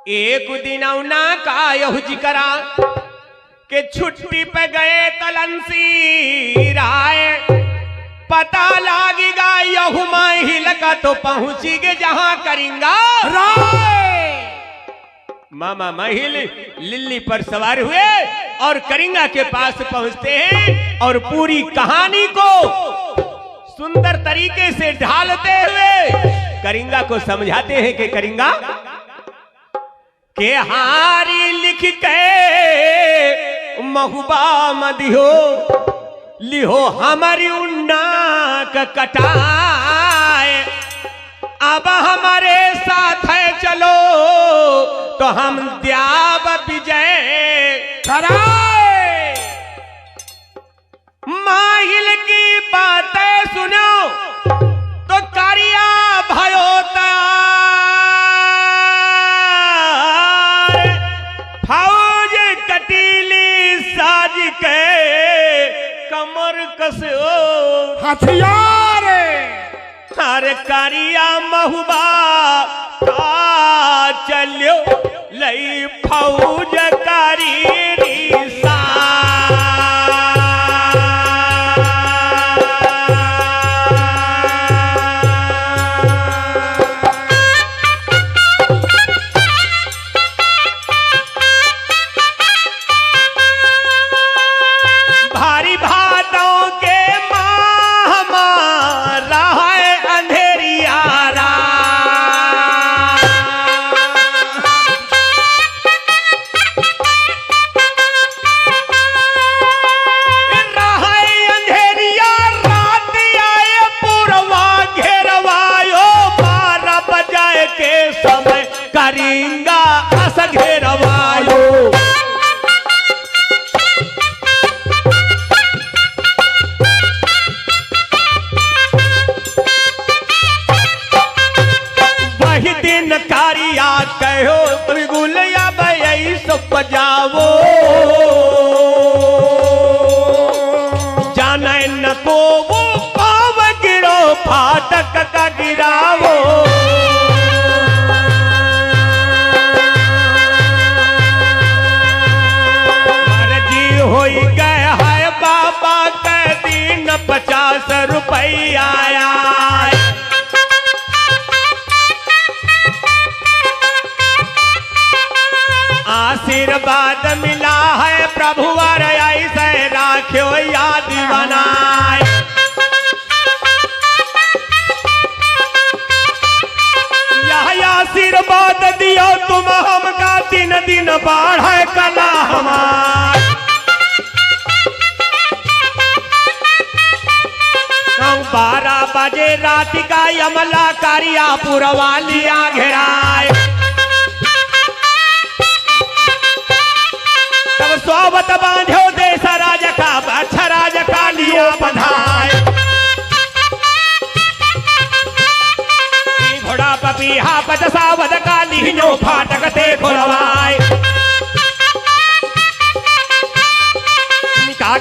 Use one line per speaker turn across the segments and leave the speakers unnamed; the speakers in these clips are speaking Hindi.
एक दिन ना का यहू जिकरा के छुट्टी पे गए तलंसी राय पता लागेगा यहू महिल का तो पहुंची गे जहां करेंगा
राय।
मामा महिल लिल्ली पर सवार हुए और करिंगा के पास पहुंचते हैं और पूरी कहानी को सुंदर तरीके से ढालते हुए करिंगा को समझाते हैं कि करिंगा के हारी लिख के महुबा मदियो लिहो हमारी उन्ना का कटाए अब हमारे साथ है चलो तो हम द्याब विजय
कराए।
माहिल की बातें सुनो तो कारिया भयोता फौज कटीली साज के कमर कसो
हथियार
हर कारिया महुबा का चलो लई फौज कारी सा करिंगा अस घेरवायो वही दिन कारिया कहो गुलिया भई सब बजावो जाने न को वो पाव गिरो फाटक का गिरावो होई गए है बाबा के दिन 50 रुपया आया आशीर्वाद मिला है प्रभु ऐसे राख्यो याद बनाए यह आशीर्वाद दियो तुम हमका दिन दिन बढ़े कला हमार 12 बजे रात का यमला कारिया पुरवालिया घेराए तब सोबत बांधो देश राज का अच्छा राज का लियो बधाए घोड़ा पपीहा पदसावद का लियो फाटक ते खुलवाए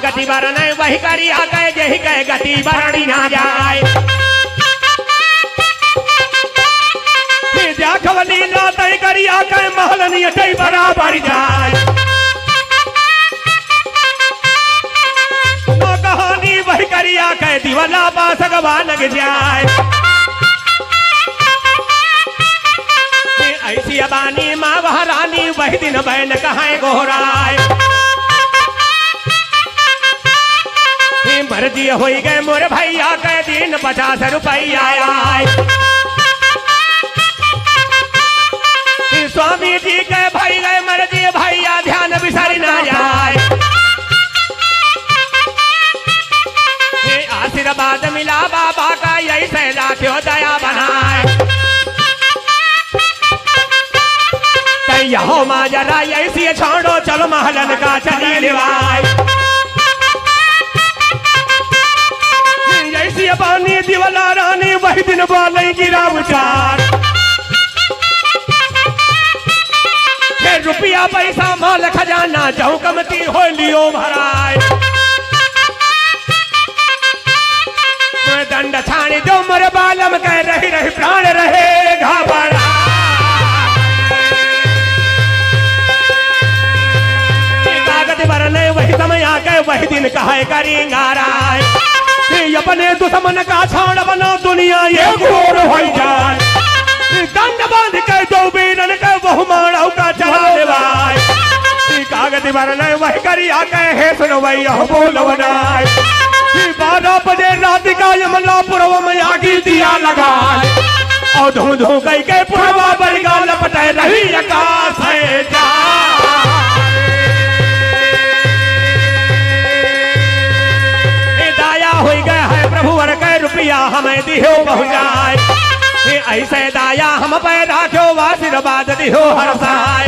गति वरण वही करिया कहे जही कहे गति वरणी ना जाए जाखवली लातई करिया कहे महलनी अटई बराबर जाए कहानी वही करिया कहे दिवला बासगवा लग जाए ऐसी अबानी माँ महारानी वही दिन बैन कहाँ गोहराए मर्जी हो गए मोर भैया के दिन 50 रुपया आए स्वामी जी के भाई गए मर्जी भैया ध्यान बिसरी ना जाए आशीर्वाद मिला बाबा का यही सैला क्यों दया बनाए यहो माँ जरा ऐसी छोड़ो चलो महलन का चली लिवाए ऐसी पानी दिवला रानी वही दिन बोले गिरा उचार फिर रुपया पैसा माल खजाना जाऊं कमती हो लियो भराए दंड छाणी जो मोर बालम कह रही रही प्राण रहे घबरा तिन कहे करिंगाराय अपने दुश्मन का छाड़ बनो दुनिया ये गोर हो जाए दंड बांध के दो बीरन के बहु माड़ो का चला देवाय कागज भरने वही करिया कहे सुनो वही बोल बनाए 12 बजे रात का यमला पुरवा में आगी दिया लगाए और धू धू गई के पुरवा बरगा लपटे रही आकाश है जा दाया हो गया है प्रभु वर के रुपया हमें दिहो बहु जाए ऐसे दाया हम पैदा क्यों आशीर्वाद दिहो हर साय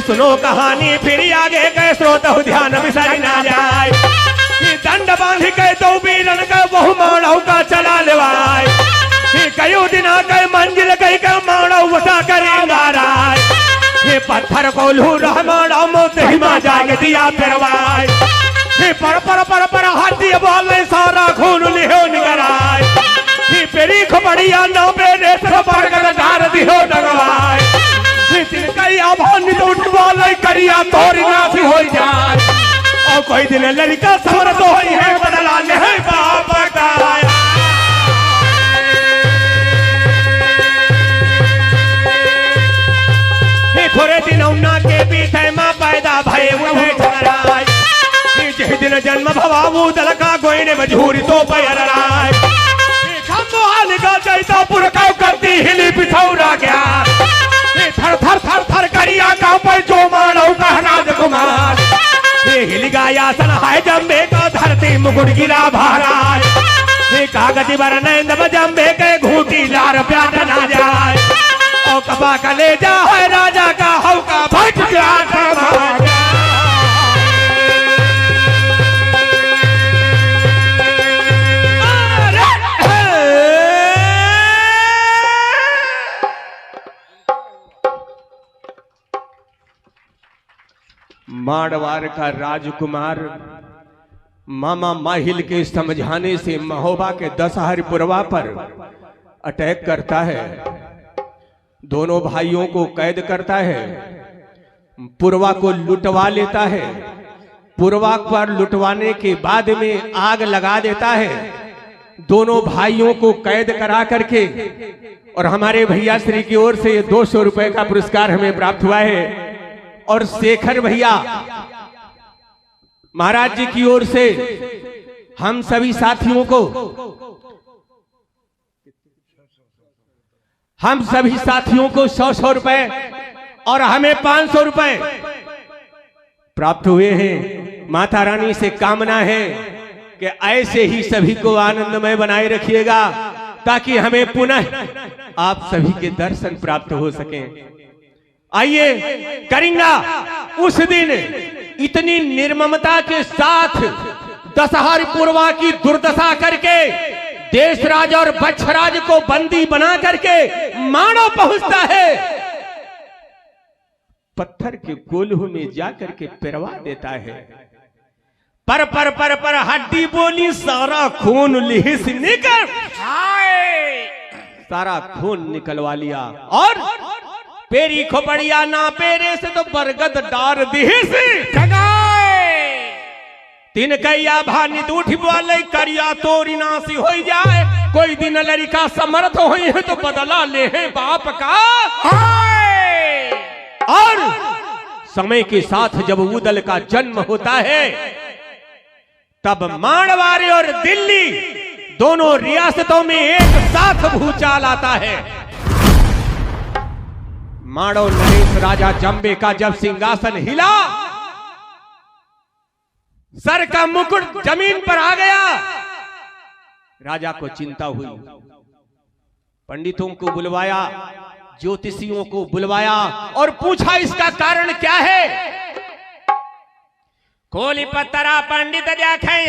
सुनो कहानी फिर आगे के स्रोत ध्यान बिसर ना जाए दंड बांध के दो बीरन के बहु मानव का चला लेवाय कई दिना के मंजिल कई के मानव उठा करेंगा राय पत्थर को लू रह मानव मोत हिमा जाके दिया फिरवाय पर पर पर पर हाथी बोले सारा खून लिहो निगराय पेरी खबड़िया ना बेरे से पर कर धार दिहो डगवाय कई आभान तो उठवाले करिया तोरी नासी हो जाए और कोई दिन लड़का समर तो ही है बदला नहीं बाप का थोड़े दिन उन्ना के बीते मां पैदा भय हुए ठहराए जिस दिन जन्म भवाबू दल का गोइने मजूरी तो पैराए खम्बोहाल का जैसा पुरका करती हिली बिछौरा गया थर थर थर थर करिया का पर जो मानव का राजकुमार हिल गया सन है जम्बे का धरती मुकुट गिरा भाराए कागज बरनंद जम्बे के घूटी लार प्याट ना जाए और कपा का ले जा है राजा का हौका भट गया मारवाड़ का राजकुमार मामा माहिल के समझाने से महोबा के दशहरी पुरवा पर अटैक करता है दोनों भाइयों को कैद करता है पुरवा को लुटवा लेता है पुरवा पर लुटवाने के बाद में आग लगा देता है दोनों भाइयों को कैद करा करके और हमारे भैया श्री की ओर से 200 रुपए का पुरस्कार हमें प्राप्त हुआ है और शेखर भैया महाराज जी की ओर से हम सभी साथियों को 100 रुपए और हमें 500 रुपए प्राप्त हुए हैं माता रानी से कामना है कि ऐसे ही सभी को आनंदमय बनाए रखिएगा ताकि हमें पुनः आप सभी के दर्शन प्राप्त हो सके आइए करेंगा उस दिन इतनी निर्ममता के साथ दशहरी पुरवा की दुर्दशा करके देशराज और बच्छराज को बंदी बना करके मानव पहुंचता है पत्थर के कोल्हू में जाकर के पिरवा देता है पर पर पर पर हड्डी बोली सारा खून लिहिस निकल सारा खून निकलवा लिया और पेरी खोपड़िया ना पेरे से तो बरगद डार दिहिस तीन कैया भानित उठ बोले करिया तोरी नासी हो जाए कोई दिन लड़का समर्थ हुई है तो बदला ले है बाप का और समय के साथ जब उदल का जन्म होता है तब मारवाड़ और दिल्ली दोनों रियासतों में एक साथ भूचाल आता है माड़ो नरेश राजा जंबे का जब सिंहासन हिला सर का मुकुट जमीन पर आ गया राजा को चिंता हुई पंडितों को बुलवाया ज्योतिषियों को बुलवाया और पूछा इसका कारण क्या है कोली पत्तरा पंडित देखे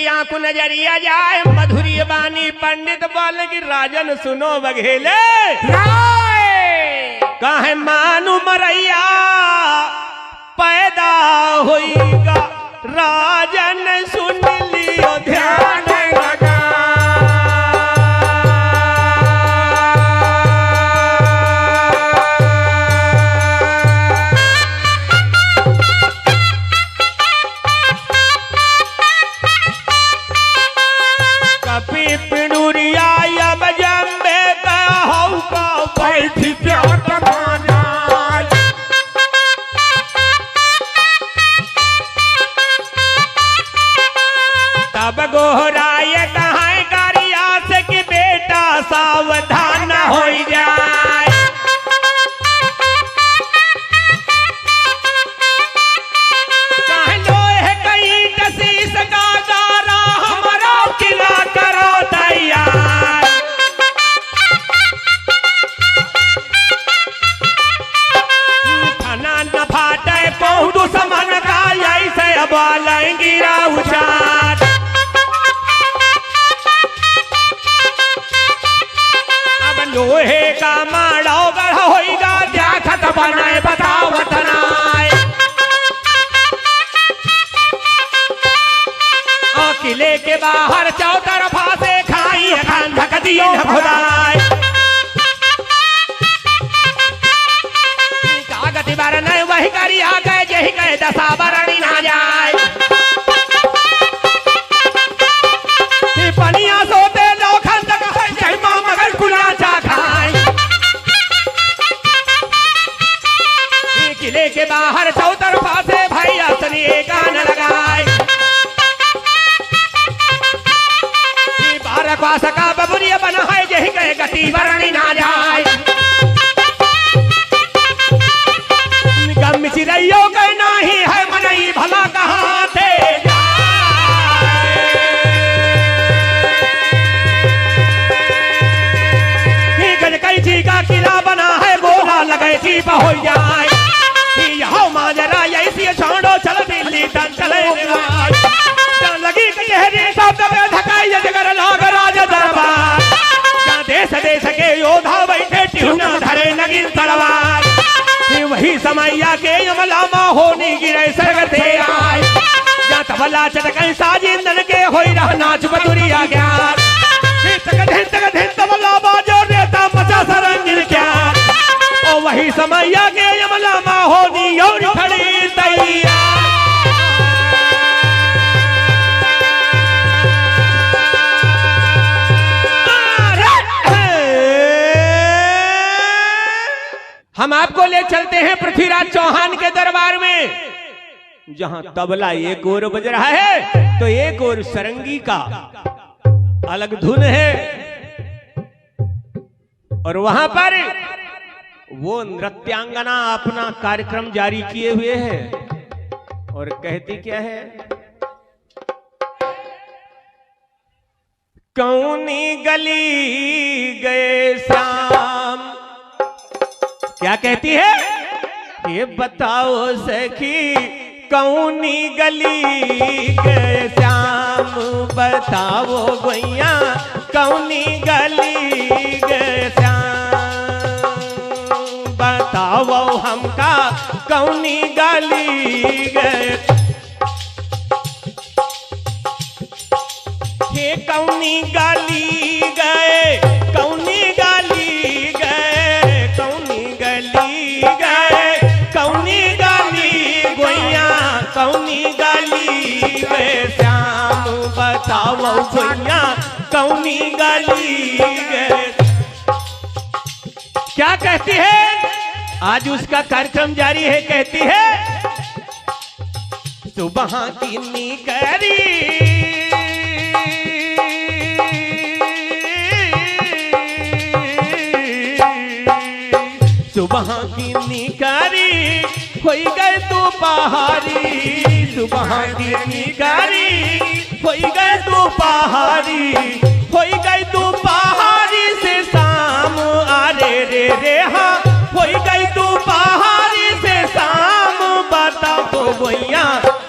आंखू नजरिया जाए मधुरी बानी पंडित बोले कि राजन सुनो बघेले काहे मानू मरैया पैदा होईगा राजन सुन लियो ध्यान लगा बालें गिरा उचार। अब लोहे का माड़ो गढ़ होइगा देखत बनाए बतावत नाय। किले के बाहर चौतरफा से खाई खान धक दियो खुदाई। कागति बार नहीं वही करी आ गए यही गए दशा बरणी ना जाए। पनिया सोते लोखन तक है मां मगर कुलाचा खाए। किले के बाहर चौतरफा से भाई असनी कान लगाए। सका बबुरिया बना है यही गए गति वरणी ना जाए। गम चिरैयो गए नाही है मनई भला कहाँ थे जाए। गजकैची का किला बना है गोहा लगे थी हो जाए। यहाँ माजरा ऐसी छोड़ो चल दिल्ली तन चले लगी कचहरी शब्द में धकाई जगर लाग राज दरबार। देश देश के योद्धा बैठे टिहुना धरे नगिन तलवार। वही समैया के यमलामा होनी गिरे सरग से आए। या तबला चटकन साजिंदन के होई रह नाच बदुरिया ज्ञान। तक दिन तबला बाजो रेता मचा सरंगिल क्या। ओ वही समैया के यमलामा होनी और खड़ी तैयार। हम आपको ले चलते हैं पृथ्वीराज चौहान के दरबार में, जहां तबला एक ओर बज रहा है तो एक ओर सरंगी का अलग धुन है। और वहां पर वो नृत्यांगना अपना कार्यक्रम जारी किए हुए है और कहती क्या है। कौनी गली गए शाम, क्या कहती है ये बताओ सखी। कौनी गली गए श्याम बताओ गोइया। कौनी गली गए श्याम बताओ हमका। कौनी गली गए हे कौनी गली गए। कौनी गली गए कौनी गली गए कौनी गली गोइया। कौनी गली गए श्याम बताओ गोइया। कौनी गली गए। क्या कहती है? आज उसका कार्यक्रम जारी है। कहती है सुबह की निकरी सुबह की निकारी होई गए तू पहाड़ी। सुबह की निकारी होई गए तू पहाड़ी। होई गई तू पहाड़ी से शाम। अरे रे रे हाँ होई गई तू पहाड़ी से शाम। बताओ तो गोइया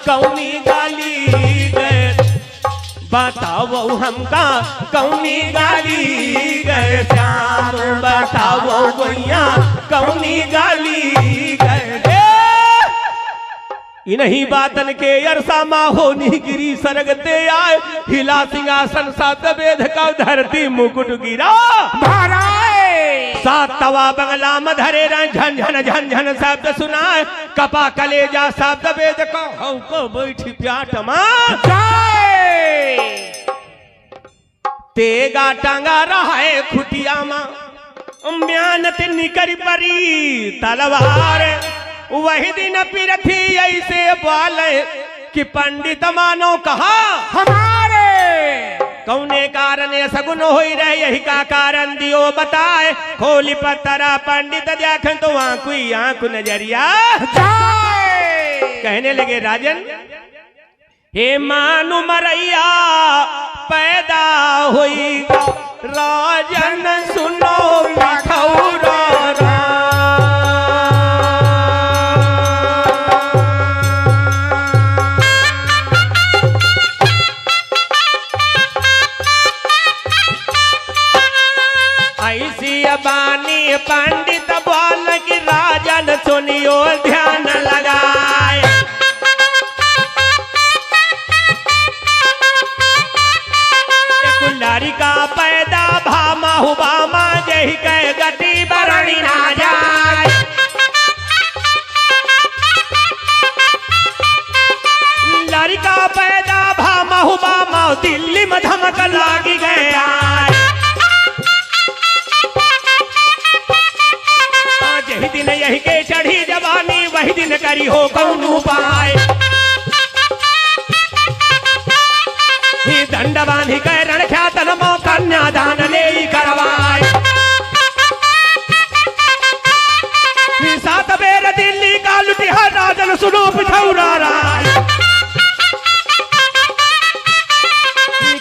कौनी गाली गए। बताओ हमका कौनी गाली गए श्याम। बताओ गोइया कौनी गाली गए। इन्हीं बातन के अरसा होनी गिरी सरगते आए। हिला सिंहासन सात वेद का धरती मुकुट गिरा। सात तवा बंगला मधरे झन झन झन झन शब्द सुनाए। कपा कलेजा शब्द वेद को बैठी प्याट तेगा टांगा रहा है खुटिया मां। म्यानत निकरी परी तलवार। वही दिन पिरथी ऐसे बोले कि पंडित मानो कहा हमारे। कौने कारण सगुन हो रहे यही का कारण दियो बताए। खोली पत्थरा पंडित देख तो आंखु नजरिया कहने लगे राजन हे मानु मरैया पैदा हुई। राजन सुनो लखौरा दोनियो ध्यान लगाए। कुल्लारी का पैदा भामा हुबामा जही कह गति बरणी ना जाए। लारी का पैदा भामा हुबामा दिल्ली में धमक लागी गया। यही दिन यही के चढ़ी जवानी वही दिन करी हो कौन उपाय। दंड बांधी कर रण ख्यातन मो कन्यादान ले करवाए। सात बेर दिल्ली का लुटिया राजन सुनो पिछौरा राय।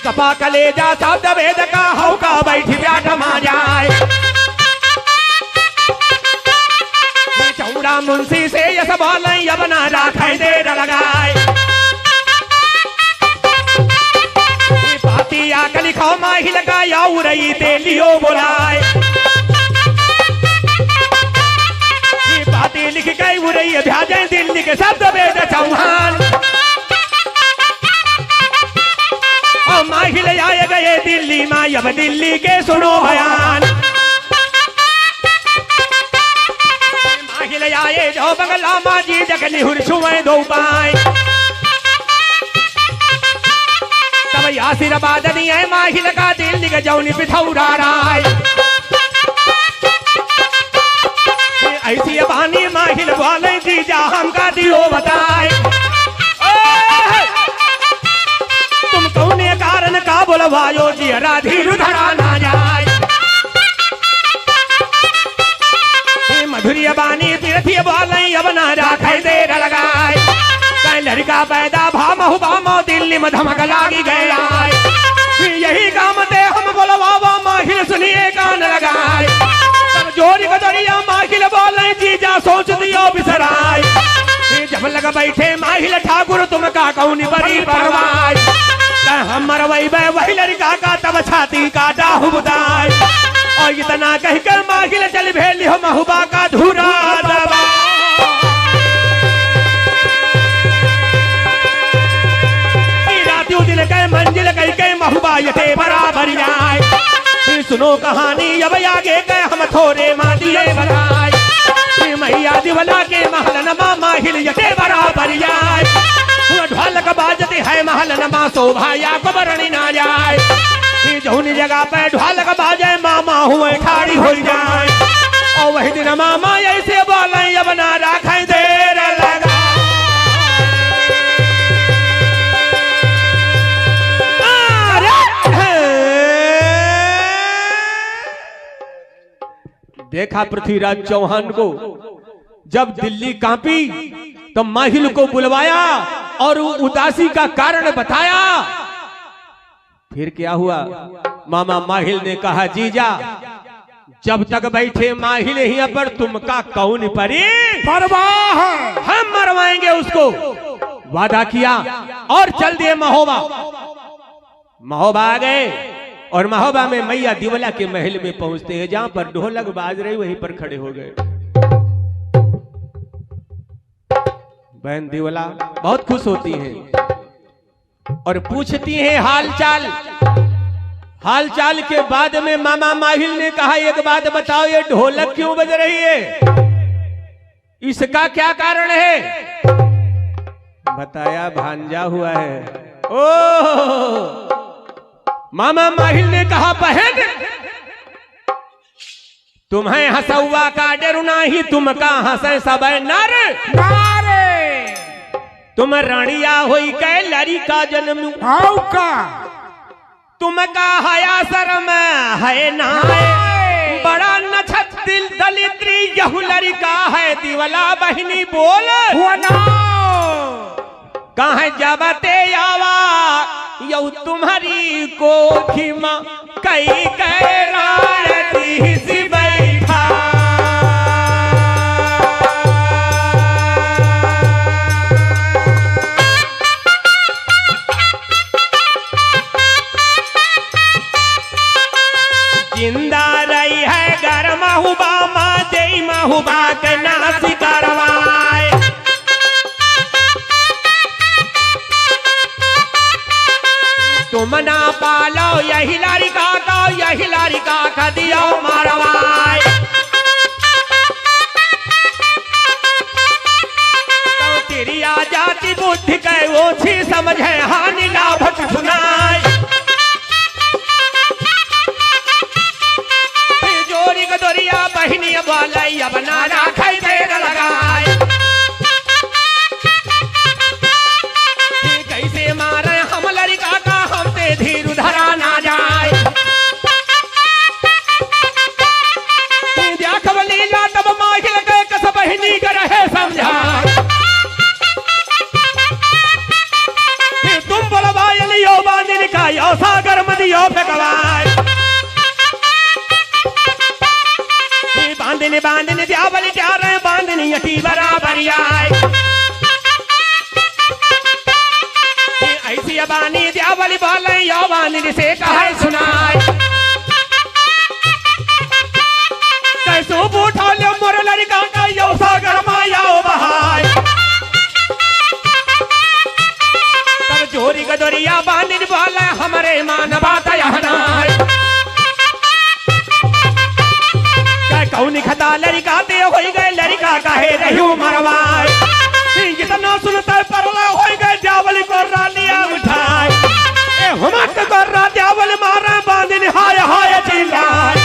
कपा कलेजा शब्द वेद का हौका बैठी ब्याट मा जाए। चौड़ा मुंशी से यस बोल अब ना राखे देर लगाए। पाती आकर लिखो माही लगा या उरई ते लियो बोलाए। पाती लिख गई उरई भ्याजे दिल्ली के शब्द वेद चौहान। और माही ले आए गए दिल्ली माँ अब दिल्ली के सुनो बयान। माही ले आए जो बंगला माजी जगनी हुरछुए दो पाए। तब आशीर्वाद दिए माही लगा दिल्ली के जौनी पिथौरा राय। ऐसी बानी माहिल वाले जीजा हमका दियो बताए। तुम कौने कारण का बोलवायो जी राधी रुधरा ना जाए। मधुरी बानी तीर्थी बोले अब ना राखे देर लगाए। कहीं लड़का पैदा भामहु बामो दिल्ली में धमक लागी गया। यही काम ते हम बोलवावा माहिल सुनिए कान लगाए। तब जोरी गदरिया माहिल बोले जीजा सोच दियो बिसराय। जब लग बैठे माहिल ठाकुर तुम का कौनी बड़ी परवाय। हम मरवई वही लड़का का तब छाती काटा हुबदाय। और इतना कहकर माहिल चल भेली हो महुबा का धूरा दबा। रातियों दिन कह मंजिल कह के महुबा यथे बराबर जाए। सुनो कहानी अब आगे गए हम थोड़े माँ दिए बताए। मैया दिवला के महल नमा माहिल यथे बराबर जाए। ढोलक बाजते है महल नमा शोभा या को बरणी ना जाए। जौनी जगह पे ढोलक बाजे मामा हुए ठाड़ी हो जाए। और वही दिन मामा ऐसे बोले अब ना राखे देर लगा। देखा पृथ्वीराज चौहान को जब दिल्ली कांपी तो माहिल को बुलवाया और उदासी का कारण बताया। फिर क्या हुआ? मामा माहिल ने कहा जीजा जब तक बैठे माहिल ही पर तुमका कौन परी परवाह, हम मरवाएंगे उसको। वादा किया और चल दिए महोबा। महोबा आ गए और महोबा में मैया दिवला के महल में पहुंचते हैं। जहां पर ढोलक बाज रही वहीं पर खड़े हो गए। बहन दिवला बहुत खुश होती हैं और पूछती हैं हालचाल। हालचाल के बाद में मामा माहिल ने कहा एक बात बताओ, ये ढोलक क्यों बज रही है? इसका क्या कारण है? बताया भांजा हुआ है। ओ मामा माहिल ने कहा बहन तुम्हें हंसुआ का डर नहीं, तुम का हंसे सब नर नारे। तुम रानिया होई के लड़ी का जन्म का, तुम का हया शर्म है ना। बड़ा नछत दिल दलिद्री यहू लड़का है दिवला बहनी बोल कहा जबते आवा यू तुम्हारी कोखिमा कई कैराती सी बैठा। जिंदा रही है घर महुबा माँ जय महुबा के नासी करवा। सुमना पालो यही लड़का का यही लड़का का दियो मारवाए। तो तेरी आ जाती बुद्धि के ओछी समझे हानि लाभ सुनाए। जोरी गदोरिया बहिनी बोलैया बना राखै देर लगाए। कैसे मारे हम लड़का का हमसे धीर धरा ना जाए। देखब लीला तब माहिल के कस बहिनी के रहे समझाए। तुम बोलवाय लियो बांधिन का यो सागर मदियो फेंकवाए। बांधिन बांधिन द्यावली जा रहे बांधिन यटी बराबर आए। ऐसी बानी द्यावली बोले यो बांधिन से कहे सुनाए। कैसो बूठा लो मोर लड़का का यो सागर माया बहाय। तब जोरी गदोरिया बांधिन बोले हमारे मान बात यहनाय। कौन खता लड़का दे हो गए लड़का कहे रही मरवाए। कितना सुनता परला हो गए जावल को लिया उठाए। हमक कर जावल मारा बांधिन हाय हाय चिल्लाए।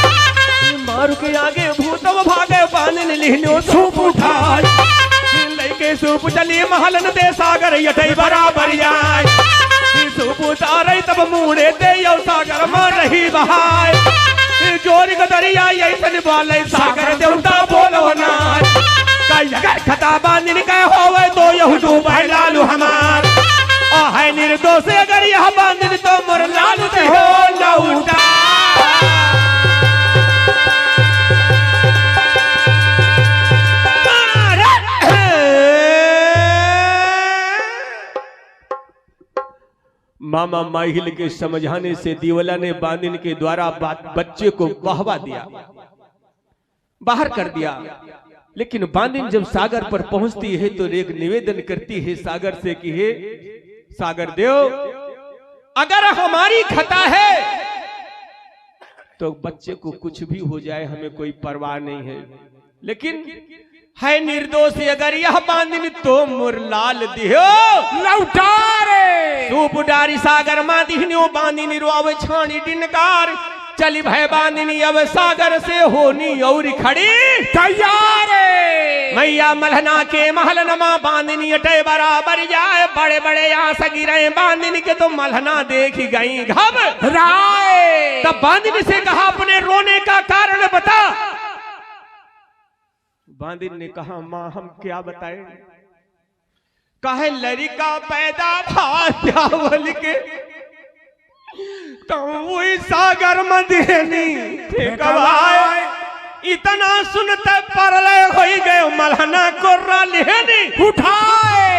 मारू के आगे भूतव भागे बांधिन लिहनो सूप उठाए। लेके सूप चली महलन दे सागर यठई बराबर जाए। सूप उतारे तब मुड़े दे यो सागर मार रही बहाय। जोरी गदरिया ऐसन बोले सागर देवता बोलो ना। अगर खता बांधिन के होवे तो यहू डूबे लालू हमार। है निर्दोष अगर यह बांधिन तो मोर लालू दे हो लौटा। मामा माहिल के समझाने से दिवला ने बांधिन के द्वारा बच्चे को बहवा दिया, बाहर कर दिया। लेकिन बांधिन जब सागर पर पहुंचती है तो एक निवेदन करती है सागर से कि हे सागर देव, अगर हमारी खता है तो बच्चे को कुछ भी हो जाए हमें कोई परवाह नहीं है। लेकिन है निर्दोष अगर यह बांधिन तो मुरलाल दियो लौटारे। सूप डारी सागर मा दिहनियो बांधिनी रोवे छानी डिनकार। चली भय बांधिनी अब सागर से होनी और खड़ी तैयार। मैया मलहना के महलनमा बांधिनी अटे बराबर जाए। बड़े बड़े आस गिरे बांधिनी के तो मलहना देख गई घबराए। तब बांधिनी से कहा अपने रोने का कारण बता। बांधिन ने कहा मां हम क्या बताएं। कहे लड़का पैदा भावल के तो वही सागर मधेनी इतना सुनते परले हो गए मलहना कोर्रा लेनी उठाए।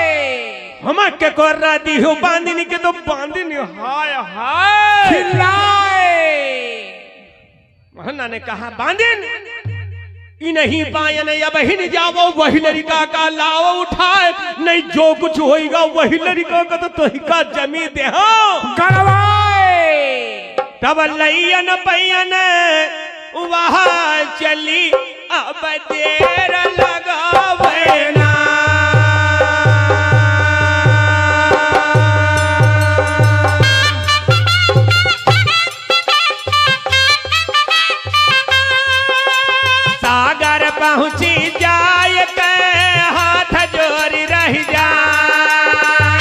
हम के कोर्रा दी हो बांधिनी के तो बांधिनी हाय हाय चिल्लाए। मलहना ने कहा बांधिन नहीं पायन या बहिन जावो वही लड़का का लाओ उठाए। नहीं जो कुछ होएगा वही लड़का का तो तोही का जमी दे करवाए। तब लैयन पैयन वहाँ चली अब देर लगावे ना। पहुंची जाए के हाथ जोरी रह जाए।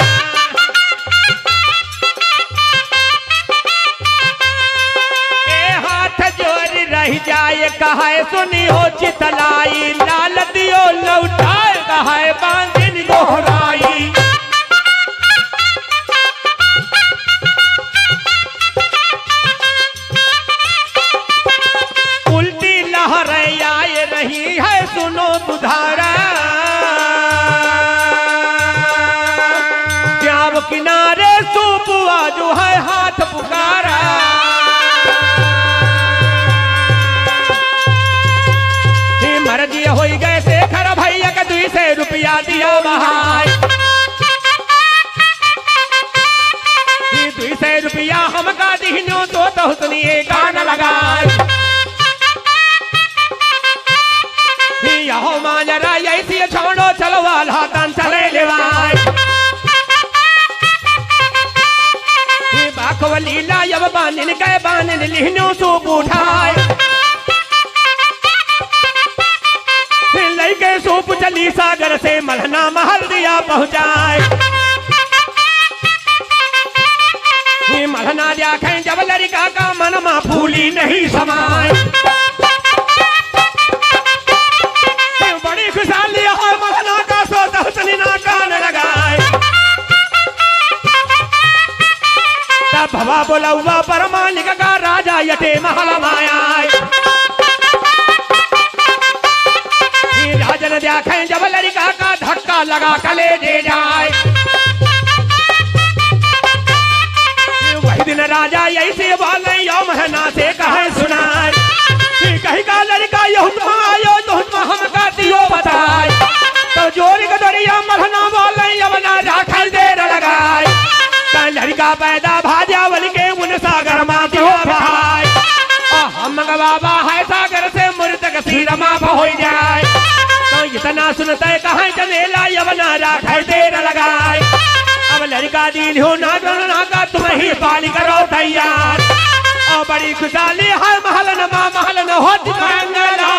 हाथ जोरी रह जाए कहे सुनी हो चितलाई। लाल दियो लौटाए कहे बांधिन दोहराई। उल्टी लहर आए रही है सुनो बुधारा। जाब किनारे सूपुआ जो है हाथ पुकारा। मर्जी हो गए शेखर भैया का 200 रुपया दिया बहाय। 200 रुपया हम ये गान लगाए यहो माजरा ऐसी छोड़ो चलो वाला तन चले लेवाए बाखवली लायब बानिन गए बानिन लिहनो सूप उठाए लइके सूप चली सागर से मलहना महल दिया पहुंचाए मलहना देखें जब लड़का का मनमा फूली नहीं समाए बड़ी खुशहाली है मलहना का सोता सनीना कान लगाए तब भवा बोलौवा परमानिक का राजा यटे महल माया राजन देखें जब लड़का का धक्का लगा कले दे जाए वही दिन राजा ऐसे बोले यो महना से कहे सुनाए कहीं का लड़का यो आयो तो हम का दियो बताए तो जोरी का दरिया महना बोले यवना राखल देर लगाए लड़का पैदा भाजावल के उन सागर माती हो भाई हम बाबा है सागर से मृतक सीरमा हो जाए तो इतना सुनते कहाँ चलेला यवना राखल देर लगाए अब लड़का दिल हो ना का तुम ही पाली करो तैयार और बड़ी खुशहाली है महलन माँ महलन होती मंगला